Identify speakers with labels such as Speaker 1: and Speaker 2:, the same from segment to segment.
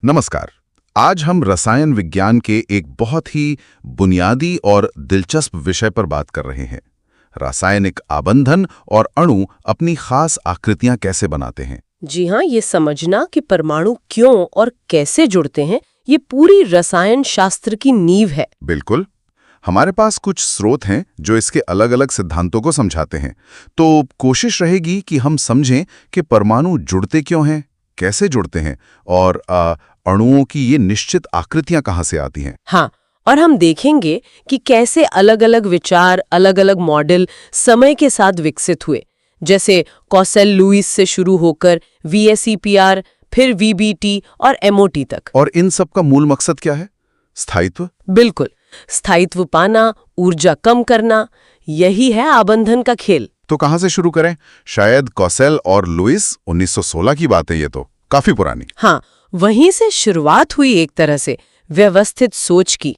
Speaker 1: नमस्कार। आज हम रसायन विज्ञान के एक बहुत ही बुनियादी और दिलचस्प विषय पर बात कर रहे हैं। रासायनिक आबंधन और अणु अपनी खास आकृतियां कैसे बनाते हैं।
Speaker 2: जी हाँ, ये समझना कि परमाणु क्यों और कैसे जुड़ते हैं, ये पूरी रसायन शास्त्र की नींव है।
Speaker 1: बिल्कुल। हमारे पास कुछ स्रोत हैं जो इसके अलग-अलग सिद्धांतों को समझाते हैं, तो कोशिश रहेगी कि हम समझें कि परमाणु जुड़ते क्यों हैं, कैसे जुड़ते हैं और अणुओं की ये निश्चित आकृतियां कहाँ से आती हैं।
Speaker 2: हाँ, और हम देखेंगे कि कैसे अलग अलग विचार, अलग अलग मॉडल समय के साथ विकसित हुए, जैसे कॉसेल लुईस से शुरू होकर VSEPR, फिर VBT और MOT तक।
Speaker 1: और इन सब का मूल मकसद क्या है? स्थायित्व।
Speaker 2: बिल्कुल, स्थायित्व पाना, ऊर्जा कम करना, यही है आबंधन का खेल।
Speaker 1: तो कहाँ से शुरू करें? शायद कॉसेल और लुईस 1916 की बात है, ये तो काफी पुरानी।
Speaker 2: हाँ, वहीं से शुरुआत हुई एक तरह से व्यवस्थित सोच की।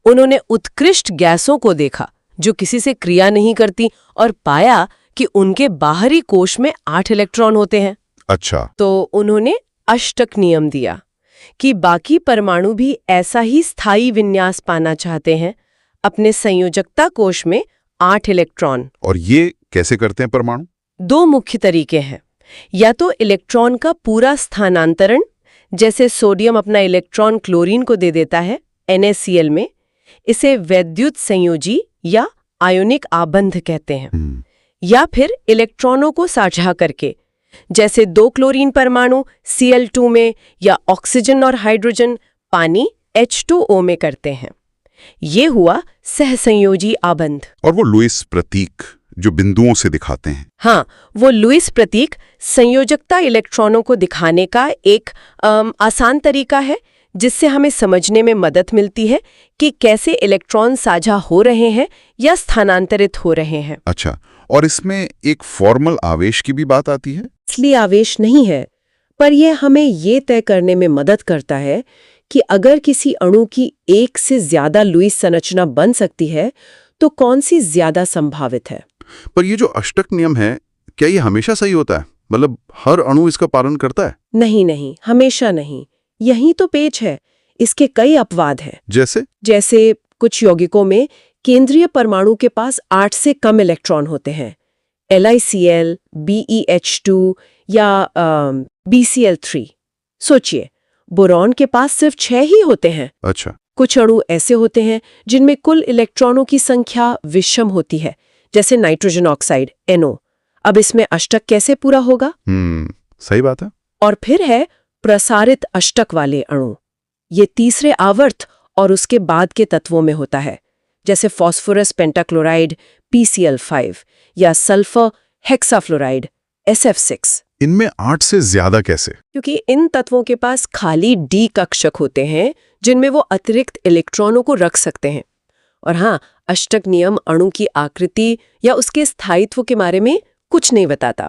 Speaker 2: उन्होंने उत्कृष्ट गैसों को देखा जो किसी से क्रिया नहीं करती और पाया कि उनके बाहरी कोश में 8 इलेक्ट्रॉन होते हैं।
Speaker 1: अच्छा।
Speaker 2: तो उन्होंने अष्टक नियम दिया कि बाकी परमाणु भी ऐसा ही स्थायी विन्यास पाना चाहते हैं, अपने संयोजकता कोश में 8 इलेक्ट्रॉन।
Speaker 1: और ये कैसे करते हैं परमाणु?
Speaker 2: 2 मुख्य तरीके हैं। या तो इलेक्ट्रॉन का पूरा स्थानांतरण, जैसे सोडियम अपना इलेक्ट्रॉन क्लोरीन को दे देता है NaCl में, इसे वैद्युत संयोजी या आयोनिक आबंध कहते हैं। या फिर इलेक्ट्रॉनों को साझा करके, जैसे 2 क्लोरीन परमाणु Cl2 में या ऑक्सीजन और हाइड्रोजन पानी H2O में करते हैं। ये हुआ सहसंयोजी आबंध।
Speaker 1: और वो लुईस प्रतीक जो बिंदुओं से दिखाते हैं।
Speaker 2: हाँ, वो लुईस प्रतीक संयोजकता इलेक्ट्रॉनों को दिखाने का एक आसान तरीका है, जिससे हमें समझने में मदद मिलती है कि कैसे इलेक्ट्रॉन साझा हो रहे हैं या स्थानांतरित हो रहे हैं।
Speaker 1: अच्छा, और इसमें एक फॉर्मल आवेश की भी बात आती है?
Speaker 2: इसलिए आवेश नहीं है, पर यह हमें ये तय करने में मदद करता है कि अगर किसी अणु की एक से ज्यादा लुईस संरचना बन सकती है, तो कौन सी ज्यादा संभावित है।
Speaker 1: पर ये जो अष्टक नियम है, क्या ये हमेशा सही होता है? मतलब हर अणु इसका पालन करता है?
Speaker 2: नहीं, हमेशा नहीं। यही तो पेच है। इसके कई अपवाद हैं।
Speaker 1: जैसे
Speaker 2: कुछ यौगिकों में केंद्रीय परमाणु के पास 8 से कम इलेक्ट्रॉन होते हैं, LiCl, BeH2 या BCl3। सोचिए, बोरॉन के पास सिर्फ 6 ही होते हैं।
Speaker 1: अच्छा।
Speaker 2: कुछ अणु ऐसे होते हैं जिनमें कुल इलेक्ट्रॉनों की संख्या विषम होती है, जैसे नाइट्रोजन ऑक्साइड NO। अब इसमें अष्टक कैसे पूरा होगा?
Speaker 1: सही बात है।
Speaker 2: और फिर है प्रसारित अष्टक वाले अणु। ये तीसरे आवर्त और उसके बाद के तत्वों में होता है, जैसे फास्फोरस पेंटाक्लोराइड PCl5 या सल्फर हेक्साफ्लोराइड SF6।
Speaker 1: इनमें 8 से ज्यादा कैसे?
Speaker 2: क्योंकि इन तत्वों के पास खाली D कक्षक होते हैं जिनमें वो अतिरिक्त इलेक्ट्रॉनों को रख सकते हैं। और हाँ, अष्टक नियम अणु की आकृति या उसके स्थायित्व के बारे में कुछ नहीं बताता।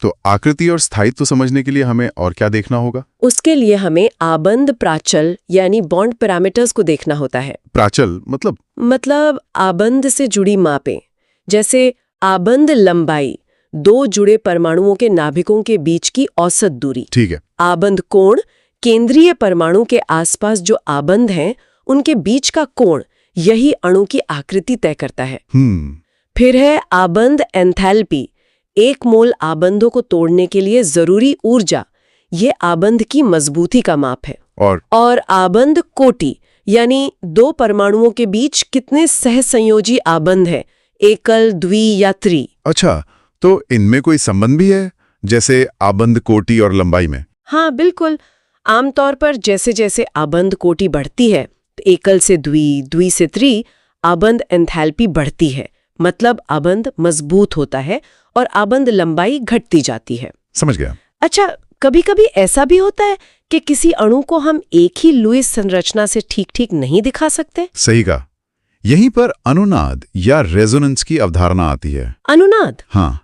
Speaker 1: तो आकृति और स्थायित्व समझने के लिए हमें और क्या देखना होगा?
Speaker 2: उसके लिए हमें आबंध प्राचल यानी बॉन्ड पैरामीटर्स को देखना होता है।
Speaker 1: प्राचल
Speaker 2: मतलब आबंध से जुड़ी मापें, जैसे आबंध लंबाई, 2 जुड़े परमाणुओं के नाभिकों के बीच की औसत दूरी।
Speaker 1: ठीक है।
Speaker 2: आबंध कोण, केंद्रीय परमाणु के आसपास जो आबंध हैं उनके बीच का कोण, यही अणु की आकृति तय करता है। फिर है आबंध एंथैल्पी, 1 मोल आबंधों को तोड़ने के लिए जरूरी ऊर्जा, ये आबंध की मजबूती का माप है। और आबंध कोटि, यानी 2 परमाणुओं के बीच कितने सहसंयोजी आबंध है, एकल, द्वि या त्रि।
Speaker 1: अच्छा, तो इनमें कोई संबंध भी है, जैसे आबंध कोटि और लंबाई में?
Speaker 2: हाँ, बिल्कुल। आमतौर पर जैसे जैसे आबंध कोटि बढ़ती है, एकल से द्वि, द्वि से त्रि, आबंध एंथैल्पी बढ़ती है, मतलब आबंध मजबूत होता है और आबंध लंबाई घटती जाती है।
Speaker 1: समझ गया।
Speaker 2: अच्छा, कभी-कभी ऐसा भी होता है कि किसी अणु को हम एक ही लुईस संरचना से ठीक नहीं दिखा सकते।
Speaker 1: सही कहा। यहीं पर अनुनाद या रेजोनेंस की अवधारणा आती है।
Speaker 2: अनुनाद?
Speaker 1: हाँ।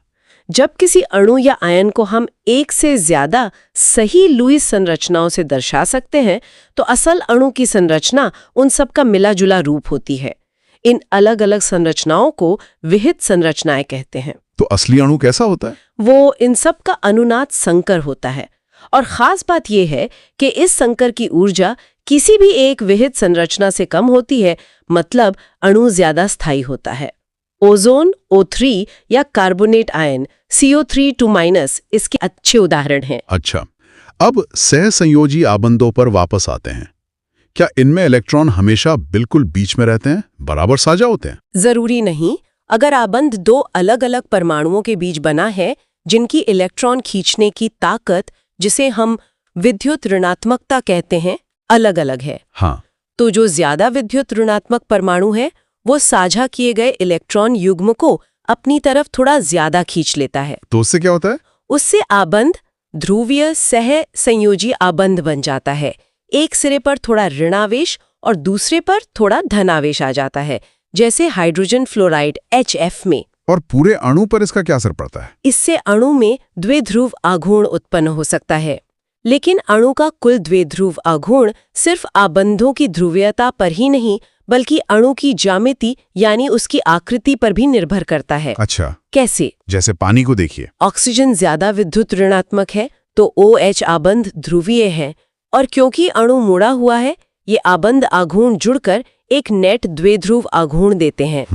Speaker 2: जब किसी अणु या आयन को हम एक से ज्यादा सही लुईस संरचनाओं से दर्शा सकते हैं, तो असल अणु की संरचना उन सब का मिला जुला रूप होती है। इन अलग अलग संरचनाओं को विहित संरचनाएं कहते हैं।
Speaker 1: तो असली अणु कैसा होता है?
Speaker 2: वो इन सब का अनुनाद संकर होता है और खास बात यह है कि इस संकर की ऊर्जा किसी भी एक विहित संरचना से कम होती है, मतलब अणु ज्यादा स्थायी होता है। ओजोन O3 या कार्बोनेट आयन CO3 इसके अच्छे उदाहरण हैं।
Speaker 3: अच्छा, अब सहसंयोजी आबंधों पर वापस आते हैं। क्या इनमें इलेक्ट्रॉन हमेशा बिल्कुल बीच में रहते हैं, बराबर साझा होते हैं?
Speaker 2: जरूरी नहीं। अगर आबंध दो अलग अलग परमाणुओं के बीच बना है जिनकी इलेक्ट्रॉन खींचने की ताकत, जिसे हम विद्युत ऋणात्मकता कहते हैं, अलग अलग है,
Speaker 3: हाँ,
Speaker 2: तो जो ज्यादा विद्युत ऋणात्मक परमाणु है वो साझा किए गए इलेक्ट्रॉन युग्म को अपनी तरफ थोड़ा ज्यादा खींच लेता है।
Speaker 3: तो उससे क्या होता है?
Speaker 2: उससे आबंध ध्रुवीय सह संयोजी आबंध बन जाता है। एक सिरे पर थोड़ा ऋणावेश और दूसरे पर थोड़ा धनावेश आ जाता है, जैसे हाइड्रोजन फ्लोराइड HF में।
Speaker 3: और पूरे अणु पर इसका क्या असर पड़ता है?
Speaker 2: इससे अणु में द्विध्रुव आघूर्ण उत्पन्न हो सकता है। लेकिन अणु का कुल द्विध्रुव आघूर्ण सिर्फ आबंधों की ध्रुवीयता पर ही नहीं, बल्कि अणु की ज्यामिति यानी उसकी आकृति पर भी निर्भर करता है।
Speaker 3: अच्छा,
Speaker 2: कैसे?
Speaker 3: जैसे पानी को देखिए।
Speaker 2: ऑक्सीजन ज्यादा विद्युत ऋणात्मक है तो OH आबंध ध्रुवीय है, और क्योंकि अणु मुड़ा हुआ है, ये आबंध आघूर्ण जुड़कर एक नेट द्विध्रुव आघूर्ण देते हैं।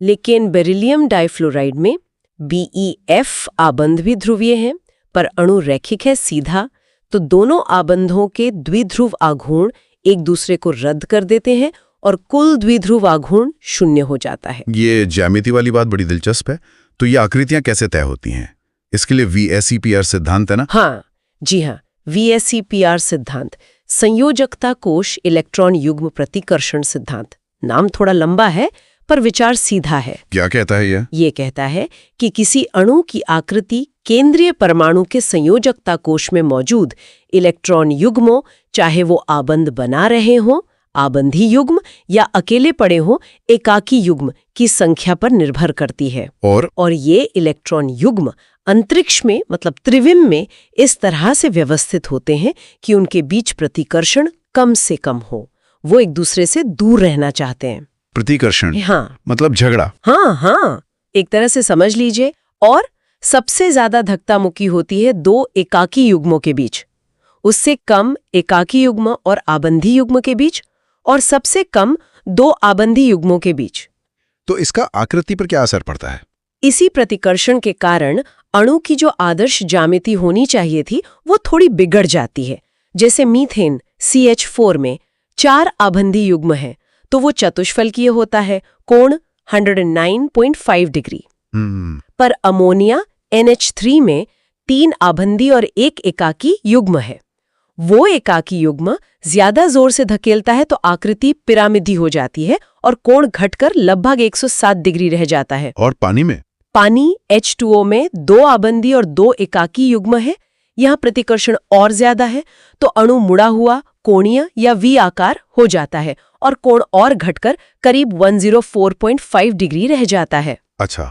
Speaker 2: लेकिन बेरिलियम डाइफ्लोराइड में BeF आबंध भी ध्रुवीय है, पर अणु रैखिक है सीधा, तो दोनों आबंधों के द्विध्रुव आघूर्ण एक दूसरे को रद्द कर देते हैं और कुल द्विध्रुव आघूर्ण शून्य हो जाता है।
Speaker 3: ये ज्यामिति वाली बात बड़ी दिलचस्प है। तो ये आकृतियां कैसे तय होती हैं? इसके लिए VSEPR सिद्धांत है ना?
Speaker 2: हाँ, जी हाँ, VSEPR सिद्धांत, संयोजकता कोश इलेक्ट्रॉन युग्म प्रतिकर्षण सिद्धांत। नाम थोड़ा लंबा है पर विचार सीधा है।
Speaker 3: क्या कहता है यह?
Speaker 2: ये कहता है कि किसी अणु की आकृति केंद्रीय परमाणु के संयोजकता कोश में मौजूद इलेक्ट्रॉन युग्मों, चाहे वो आबंध बना रहे हों, आबंधी युग्म, या अकेले पड़े हों, एकाकी युग्म की संख्या पर निर्भर करती है। और ये इलेक्ट्रॉन युग्म अंतरिक्ष में, मतलब त्रिविम में, इस तरह से व्यवस्थित होते हैं कि उनके बीच प्रतिकर्षण कम से कम हो। वो एक दूसरे से दूर रहना चाहते हैं।
Speaker 3: प्रतिकर्षण?
Speaker 2: हाँ,
Speaker 3: मतलब झगड़ा?
Speaker 2: हाँ, एक तरह से समझ लीजिए। और सबसे ज्यादा धक्का मुक्की होती है दो एकाकी युग्मों के बीच, उससे कम एकाकी युग्म और आबंधी युग्म के बीच, और सबसे कम दो आबंधी युग्मों के बीच।
Speaker 3: तो इसका आकृति पर क्या असर पड़ता है?
Speaker 2: इसी प्रतिकर्षण के कारण अणु की जो आदर्श ज्यामिति होनी चाहिए थी वो थोड़ी बिगड़ जाती है। जैसे मीथेन CH4 में 4 आबंधी युग्म है तो वो चतुष्फलकीय होता है, कोण 109.5 डिग्री। पर अमोनिया NH3 में 3 आबंधी और 1 एकाकी युग्म है। वो एकाकी युग्म ज्यादा जोर से धकेलता है तो आकृति पिरामिडी हो जाती है और कोण घटकर लगभग 107 डिग्री रह जाता है।
Speaker 3: और पानी में?
Speaker 2: पानी H2O में 2 आबंधी और 2 एकाकी युग्म है। यहाँ प्रतिकर्षण और ज्यादा है तो अणु मुड़ा हुआ, कोणीय या V आकार हो जाता है और कोण और घटकर करीब 104.5 डिग्री रह जाता है।
Speaker 3: अच्छा,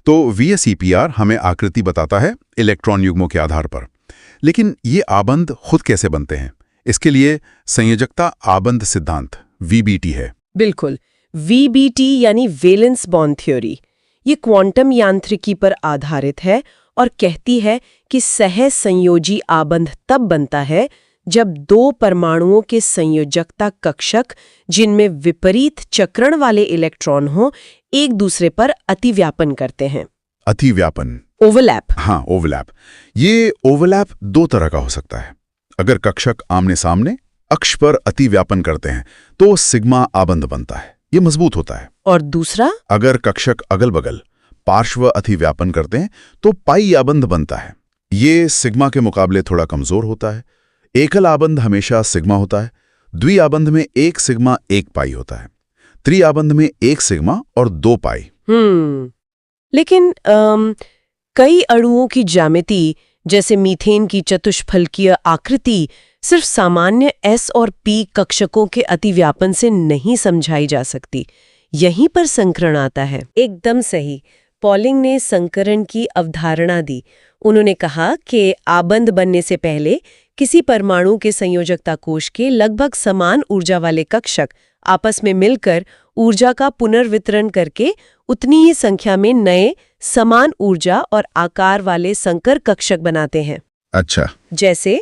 Speaker 3: तो VSEPR हमें आकृति बताता है इलेक्ट्रॉन युग्मों के आधार पर। लेकिन ये आबंध खुद कैसे बनते हैं? इसके लिए संयोजकता आबंध सिद्धांत VBT है।
Speaker 2: बिल्कुल, VBT यानी वैलेंस बॉन्ड थ्योरी। ये क्वांटम यांत्रिकी पर आधारित है और कहती है कि सह संयोजी आबंध तब बनता है जब दो परमाणुओं के संयोजकता कक्षक, जिनमें विपरीत चक्रण वाले इलेक्ट्रॉन हों, एक दूसरे पर अतिव्यापन करते हैं।
Speaker 3: अतिव्यापन?
Speaker 2: ओवरलैप।
Speaker 3: हाँ, ओवरलैप। ये ओवरलैप 2 तरह का हो सकता है। अगर कक्षक आमने सामने अक्ष पर अतिव्यापन करते हैं तो सिग्मा आबंध बनता है, ये मजबूत होता है।
Speaker 2: और दूसरा,
Speaker 3: अगर कक्षक अगल बगल पार्श्व अतिव्यापन करते हैं तो पाई आबंध बनता है। ये सिग्मा के मुकाबले थोड़ा कमजोर होता है। एकल आबंध हमेशा सिग्मा होता है, द्वि आबंध में 1 सिग्मा 1 पाई होता है, त्रि आबंध में 1 सिग्मा और 2 पाई।
Speaker 2: लेकिन कई अणुओं की ज्यामिति, जैसे मीथेन की चतुष्फलकीय आकृति, सिर्फ सामान्य S और P कक्षकों के अतिव्यापन से नहीं समझाई जा सकती। यहीं पर संकरण आता है। एकदम सही, पॉलिंग ने संकरण की अवधारणा दी। उन्होंने कहा कि आबंध बनने से पहले किसी परमाणु के संयोजकता कोश के लगभग समान ऊर्जा वाले कक्षक आपस में मिलकर ऊर्जा का पुनर्वितरण करके उतनी ही संख्या में नए समान ऊर्जा और आकार वाले संकर कक्षक बनाते हैं।
Speaker 1: अच्छा,
Speaker 2: जैसे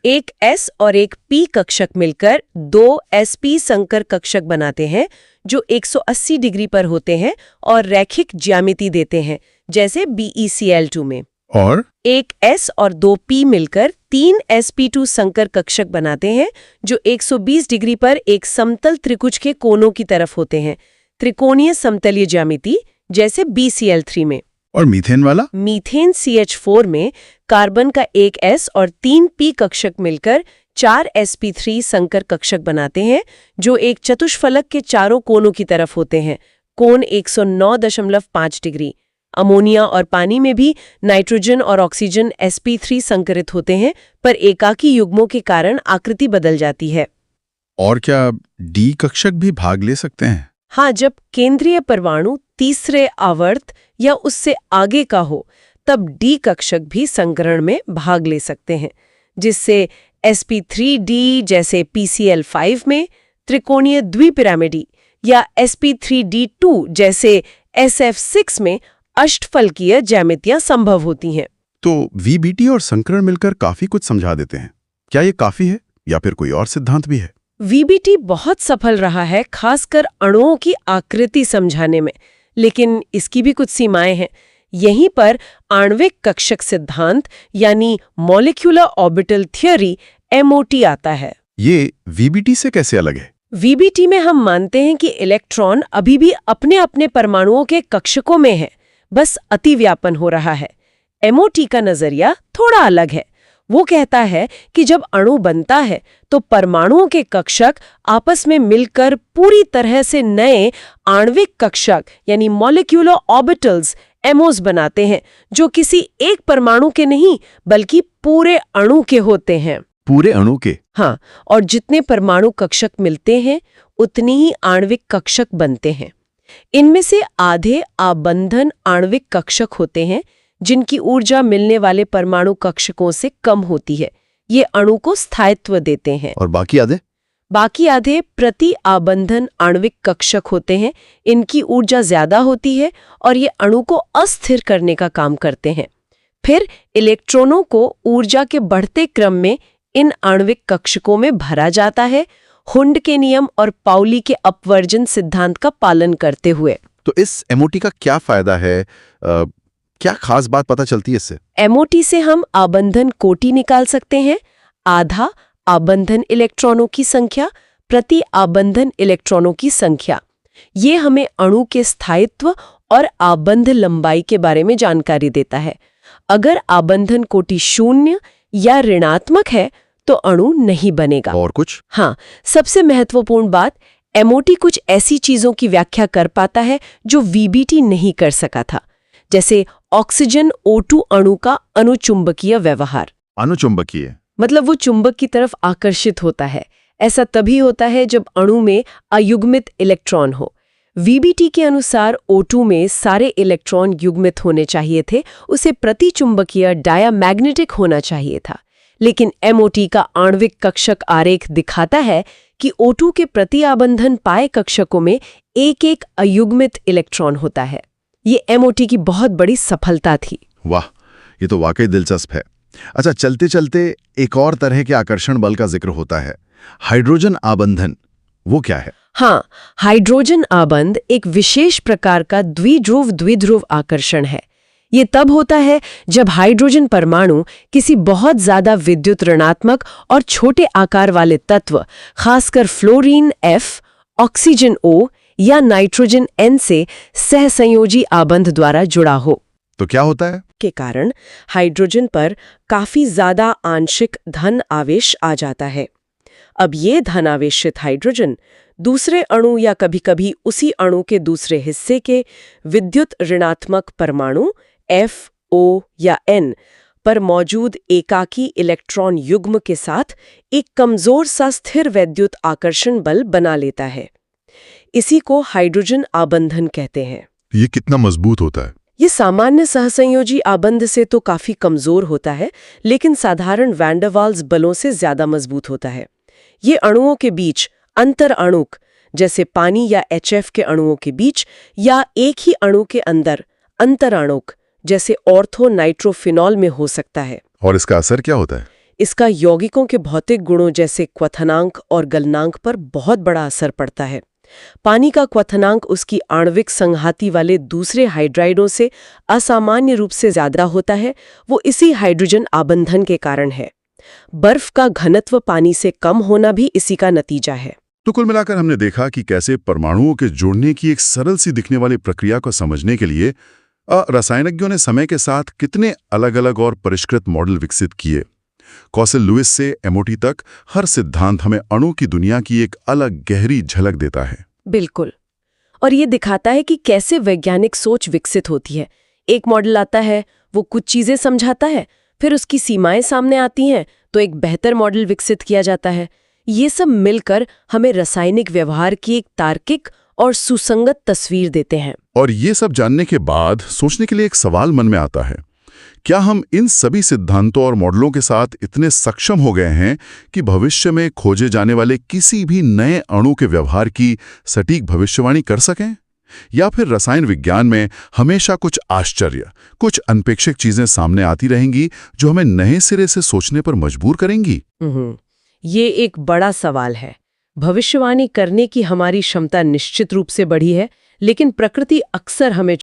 Speaker 2: एक S और एक P कक्षक मिलकर 2 sp संकर कक्षक बनाते हैं जो 180 डिग्री पर होते हैं और रैखिक ज्यामिति देते हैं, जैसे BeCl2 में।
Speaker 1: और
Speaker 2: एक S और 2 P मिलकर 3 sp2 संकर कक्षक बनाते हैं जो 120 डिग्री पर एक समतल त्रिभुज के कोनों की तरफ होते हैं, त्रिकोणीय समतलीय ज्यामिति, जैसे BeCl3 में।
Speaker 1: और मीथेन वाला?
Speaker 2: मीथेन CH4 में कार्बन का एक S और 3 P कक्षक मिलकर 4 sp3 संकर कक्षक बनाते हैं जो एक चतुष्फलक के चारों कोनों की तरफ होते हैं, कोण 109.5 डिग्री। अमोनिया और पानी में भी नाइट्रोजन और ऑक्सीजन sp3 संकरित होते हैं, पर एकाकी युग्मों के कारण आकृति बदल जाती है।
Speaker 1: और क्या डी कक्षक भी भाग ले सकते हैं?
Speaker 2: हाँ, जब केंद्रीय परमाणु तीसरे आवर्त या उससे आगे का हो, तब डी कक्षक भी संकरण में भाग ले सकते हैं, जिससे sp3d जैसे PCl5 में त्रिकोणीय द्विपिरामिडी या sp3d2 जैसे SF6 में अष्टफलकीय ज्यामितियां संभव होती हैं।
Speaker 3: तो VBT और संकरण मिलकर काफी कुछ समझा देते हैं। क्या ये काफी है या फिर कोई और सिद्धांत भी है?
Speaker 2: VBT बहुत सफल रहा है, खासकर अणुओं की आकृति समझाने में, लेकिन इसकी भी कुछ सीमाएं हैं। यहीं पर आणविक कक्षक सिद्धांत यानी मॉलिक्यूलर ऑर्बिटल थ्योरी MOT आता है।
Speaker 3: ये VBT से कैसे अलग है?
Speaker 2: VBT में हम मानते हैं कि इलेक्ट्रॉन अभी भी अपने अपने परमाणुओं के कक्षकों में है, बस अतिव्यापन हो रहा है। MOT का नजरिया थोड़ा अलग है। वो कहता है कि जब अणु बनता है तो परमाणुओं के कक्षक आपस में मिलकर पूरी तरह से नए आणविक कक्षक यानी मॉलिक्यूलर ऑर्बिटल्स MOs बनाते हैं, जो किसी एक परमाणु के नहीं बल्कि पूरे अणु के होते हैं।
Speaker 3: पूरे अणु के?
Speaker 2: हाँ, और जितने परमाणु कक्षक मिलते हैं उतनी ही आणविक कक्षक बनते हैं। इनमें से आधे आबंधन आणविक कक्षक होते हैं जिनकी ऊर्जा मिलने वाले परमाणु कक्षकों से कम होती है। ये अणु को स्थायित्व देते हैं।
Speaker 3: और बाकी आधे?
Speaker 2: बाकी आधे प्रति आबंधन आणविक कक्षक होते हैं। इनकी ऊर्जा ज्यादा होती है और ये अणु को अस्थिर करने का काम करते हैं। फिर इलेक्ट्रॉनों को ऊर्जा के बढ़ते क्रम में इन आणविक कक्षकों में भरा जाता है, हुंड के नियम और पाउली के अपवर्जन सिद्धांत का पालन करते हुए।
Speaker 3: तो इस MOT का क्या फायदा है? क्या खास बात पता चलती है इससे?
Speaker 2: MOT से हम आबंधन कोटि निकाल सकते हैं, आधा आबंधन इलेक्ट्रॉनों की संख्या प्रति आबंधन इलेक्ट्रॉनों की संख्या। ये हमें अणु के स्थायित्व और आबंध लंबाई के बारे में जानकारी देता है। अगर आबंधन कोटि 0 या ऋणात्मक है तो अणु नहीं बनेगा।
Speaker 3: और कुछ?
Speaker 2: हाँ, सबसे महत्वपूर्ण बात, MOT कुछ ऐसी चीजों की व्याख्या कर पाता है जो VBT नहीं कर सका था, जैसे ऑक्सीजन O2 अणु का अनुचुंबकीय व्यवहार।
Speaker 3: अनुचुंबकीय
Speaker 2: मतलब वो चुंबक की तरफ आकर्षित होता है। ऐसा तभी होता है जब अणु में अयुग्मित इलेक्ट्रॉन हो। VBT के अनुसार O2 में सारे इलेक्ट्रॉन युग्मित होने चाहिए थे, उसे प्रतिचुंबकीय डायामैग्नेटिक होना चाहिए था। लेकिन MOT का आणविक कक्षक आरेख दिखाता है कि O2 के प्रति आबंधन पाए कक्षकों में एक एक अयुग्मित इलेक्ट्रॉन होता है। ये MOT की बहुत बड़ी सफलता थी।
Speaker 3: वाह, ये तो वाकई दिलचस्प है। अच्छा, चलते चलते एक और तरह के आकर्षण बल का जिक्र होता है, हाइड्रोजन आबंधन। वो क्या है?
Speaker 2: हाँ, हाइड्रोजन आबंध एक विशेष प्रकार का द्विध्रुव आकर्षण है। ये तब होता है जब हाइड्रोजन परमाणु किसी बहुत ज्यादा विद्युत ऋणात्मक और छोटे आकार वाले तत्व, खासकर फ्लोरीन F, ऑक्सीजन O या नाइट्रोजन N से सहसंयोजी आबंध द्वारा जुड़ा हो।
Speaker 3: तो क्या होता है?
Speaker 2: के कारण हाइड्रोजन पर काफी ज्यादा आंशिक धन आवेश आ जाता है। अब ये धन आवेशित हाइड्रोजन दूसरे अणु या कभी-कभी उसी अणु के दूसरे हिस्से के विद्युत ऋणात्मक परमाणु F, O या N पर मौजूद एकाकी इलेक्ट्रॉन युग्म के साथ एक कमजोर सा स्थिर वैद्युत आकर्षण बल बना लेता है। इसी को हाइड्रोजन आबंधन कहते हैं।
Speaker 3: ये कितना मजबूत होता है?
Speaker 2: ये सामान्य सहसंयोजी आबंध से तो काफी कमजोर होता है, लेकिन साधारण वैन डर वाल्स बलों से ज्यादा मजबूत होता है। ये अणुओं के बीच अंतर अणुक, जैसे पानी या HF के अणुओं के बीच, या एक ही अणु के अंदर अंतर अणुक, जैसे ऑर्थो नाइट्रोफिनॉल में हो सकता है।
Speaker 3: और इसका असर क्या होता है?
Speaker 2: इसका यौगिकों के भौतिक गुणों जैसे क्वथनांक और गलनांक पर बहुत बड़ा असर पड़ता है। पानी का क्वथनांक उसकी आणविक संघाती वाले दूसरे हाइड्राइडों से असामान्य रूप से ज्यादा होता है। वो इसी हाइड्रोजन आबंधन के कारण है। बर्फ का घनत्व पानी से कम होना भी इसी का नतीजा है।
Speaker 3: तो कुल मिलाकर हमने देखा कि कैसे परमाणुओं के जुड़ने की एक सरल सी दिखने वाली प्रक्रिया को समझने के लिए रसायनज्ञों ने समय के साथ कितने अलग-अलग और परिष्कृत मॉडल विकसित किए। कॉसल लुइस से एमओटी तक हर सिद्धांत हमें अणु की दुनिया की एक अलग गहरी झलक देता है।
Speaker 2: बिल्कुल। और ये दिखाता है कि कैसे वैज्ञानिक सोच विकसित होती है। एक मॉडल आता है, वो कुछ चीजें समझाता है, फिर उसकी सीमाएं सामने आती हैं, तो एक बेहतर मॉडल विकसित किया जाता है। ये सब मिलकर हमें रासायनिक व्यवहार की एक तार्किक और सुसंगत तस्वीर देते हैं।
Speaker 3: और ये सब जानने के बाद सोचने के लिए एक सवाल मन में आता है, क्या हम इन सभी सिद्धांतों और मॉडलों के साथ इतने सक्षम हो गए हैं कि भविष्य में खोजे जाने वाले किसी भी नए अणु के व्यवहार की सटीक भविष्यवाणी कर सकें? या फिर रसायन विज्ञान में हमेशा कुछ आश्चर्य, कुछ अनपेक्षित चीजें सामने आती रहेंगी जो हमें नए सिरे से सोचने पर मजबूर करेंगी?
Speaker 2: ये एक बड़ा सवाल है। भविष्यवाणी करने की हमारी क्षमता निश्चित रूप से बढ़ी है, लेकिन प्रकृति अक्सर हमें